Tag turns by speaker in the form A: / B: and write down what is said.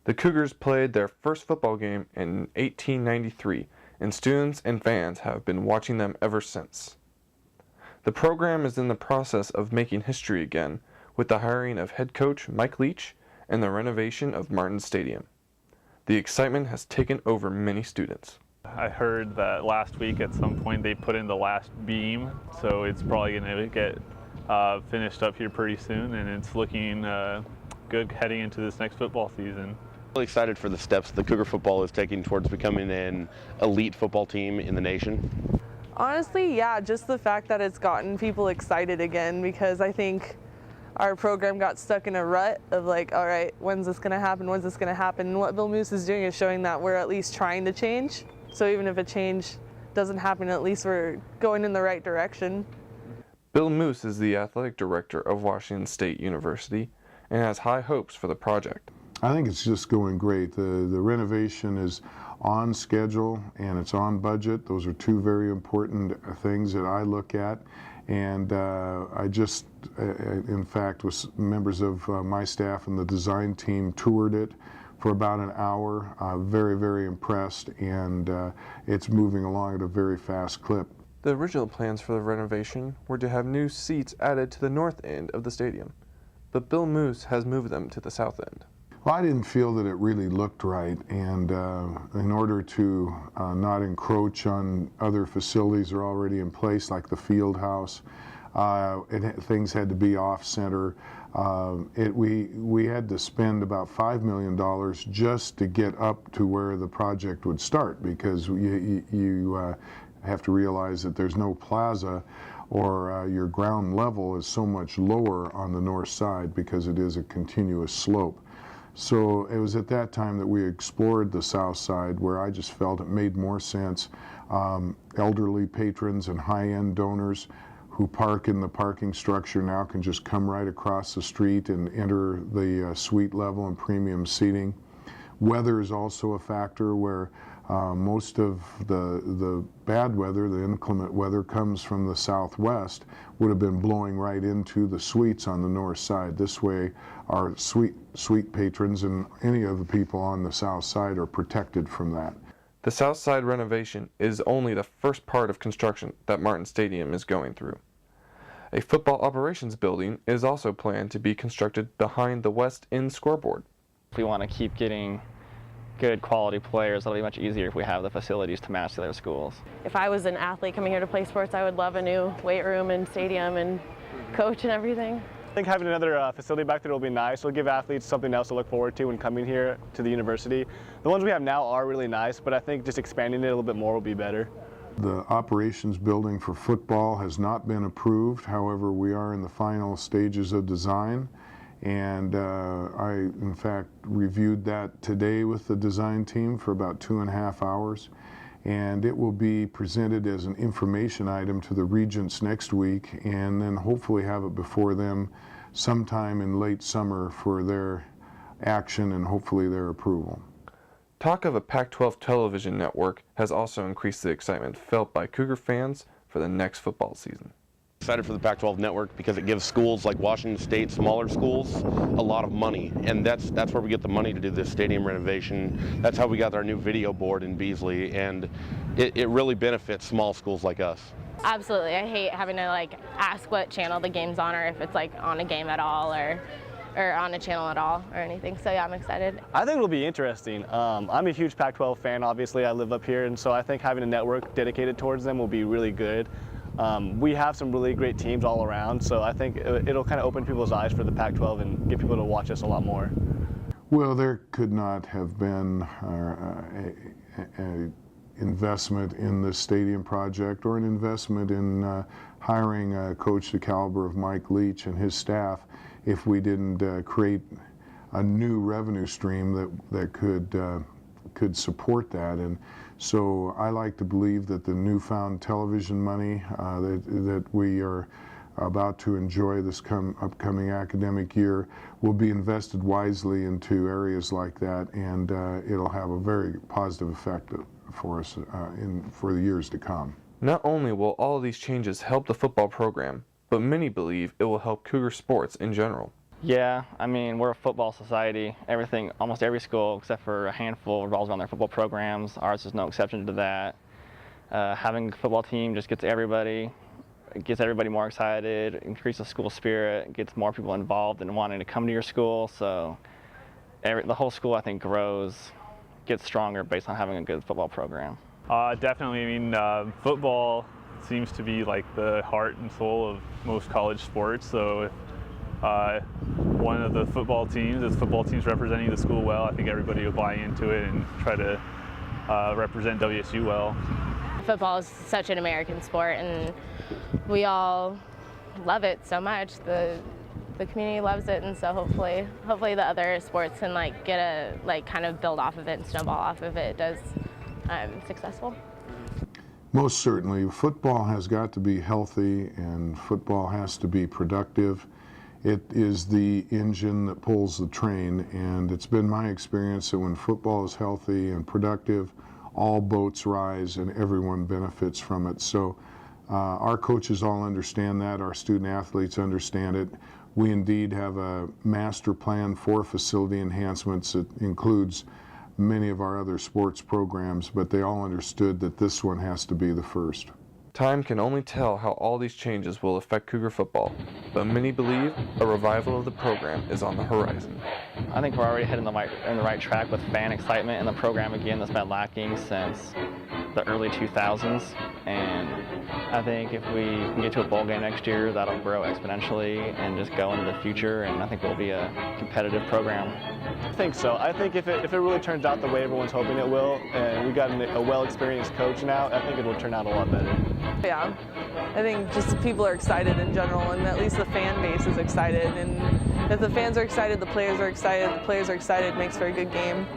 A: The Cougars played their first football game in 1893, and students and fans have been watching them ever since. The program is in the process of making history again with the hiring of head coach Mike Leach and the renovation of Martin Stadium. The excitement has taken over many students.
B: I heard that last week at some point they put in the last beam, so it's probably going to get finished up here pretty soon, and it's looking good heading into this next football season.
C: Really excited for the steps the Cougar football is taking towards becoming an elite football team in the nation.
D: Honestly, yeah, just the fact that it's gotten people excited again, because I think our program got stuck in a rut of like, all right, when's this going to happen? When's this going to happen? And what Bill Moose is doing is showing that we're at least trying to change. So even if a change doesn't happen, at least we're going in the right direction.
A: Bill Moose is the athletic director of Washington State University and has high hopes for the project.
E: I think it's just going great. The renovation is on schedule and it's on budget. Those are two very important things that I look at. And I just, in fact, with members of my staff and the design team, toured it for about an hour. Very, very impressed, and it's moving along at a very fast clip.
A: The original plans for the renovation were to have new seats added to the north end of the stadium, but Bill Moose has moved them to the south end.
E: Well, I didn't feel that it really looked right, and in order to not encroach on other facilities that are already in place, like the field house, things had to be off-center. We had to spend about $5 million just to get up to where the project would start, because you have to realize that there's no plaza, or your ground level is so much lower on the north side because it is a continuous slope. So it was at that time that we explored the south side, where I just felt it made more sense. Elderly patrons and high-end donors who park in the parking structure now can just come right across the street and enter the suite level and premium seating. Weather is also a factor, where most of the bad weather, the inclement weather, comes from the southwest, would have been blowing right into the suites on the north side. This way our suite patrons and any of the people on the south side are protected from that.
A: The south side renovation is only the first part of construction that Martin Stadium is going through. A football operations building is also planned to be constructed behind the west end scoreboard.
F: If we want to keep getting good quality players, it'll be much easier if we have the facilities to match the other schools.
G: If I was an athlete coming here to play sports, I would love a new weight room and stadium and coach and everything.
H: I think having another facility back there will be nice. It'll give athletes something else to look forward to when coming here to the university. The ones we have now are really nice, but I think just expanding it a little bit more will be better.
E: The operations building for football has not been approved. However, we are in the final stages of design. And I, in fact, reviewed that today with the design team for about 2.5 hours. And it will be presented as an information item to the regents next week, and then hopefully have it before them sometime in late summer for their action and hopefully their approval.
A: Talk of a Pac-12 television network has also increased the excitement felt by Cougar fans for the next football season.
C: Excited for the Pac-12 network because it gives schools like Washington State, smaller schools, a lot of money, and that's where we get the money to do this stadium renovation. That's how we got our new video board in Beasley, and it really benefits small schools like us.
I: Absolutely. I hate having to ask what channel the game's on, or if it's on a game at all, or on a channel at all or anything. So yeah, I'm excited.
H: I think it'll be interesting. I'm a huge Pac-12 fan. Obviously, I live up here, and so I think having a network dedicated towards them will be really good. We have some really great teams all around, so I think it'll kind of open people's eyes for the Pac-12 and get people to watch us a lot more.
E: Well, there could not have been an investment in this stadium project, or an investment in hiring a coach the caliber of Mike Leach and his staff, if we didn't create a new revenue stream that could support that. And so I like to believe that the newfound television money that we are about to enjoy this upcoming academic year will be invested wisely into areas like that, and it'll have a very positive effect for us for the years to come.
A: Not only will all of these changes help the football program, but many believe it will help Cougar sports in general.
F: Yeah, I mean, we're a football society. Everything, almost every school, except for a handful, revolves around their football programs. Ours is no exception to that. Having a football team just gets everybody more excited, increases school spirit, gets more people involved in wanting to come to your school. So the whole school, I think, grows, gets stronger based on having a good football program.
B: Definitely. I mean, football seems to be like the heart and soul of most college sports. So if one of the football teams representing the school well, I think everybody will buy into it and try to represent WSU well.
I: Football is such an American sport, and we all love it so much. The community loves it, and so hopefully the other sports can kind of build off of it and snowball off of it does successful.
E: Most certainly, football has got to be healthy and football has to be productive. It is the engine that pulls the train, and it's been my experience that when football is healthy and productive, all boats rise and everyone benefits from it. So our coaches all understand that, our student athletes understand it. We indeed have a master plan for facility enhancements that includes many of our other sports programs, but they all understood that this one has to be the first.
A: Time can only tell how all these changes will affect Cougar football, but many believe a revival of the program is on the horizon.
F: I think we're already heading in the right track with fan excitement in the program again that's been lacking since the early 2000s. And I think if we can get to a bowl game next year, that'll grow exponentially and just go into the future, and I think we'll be a competitive program.
H: I think so. I think if it really turns out the way everyone's hoping it will, and we got a well-experienced coach now, I think it will turn out a lot better.
D: Yeah, I think just people are excited in general, and at least the fan base is excited. And if the fans are excited, the players are excited. The players are excited, it makes for a good game.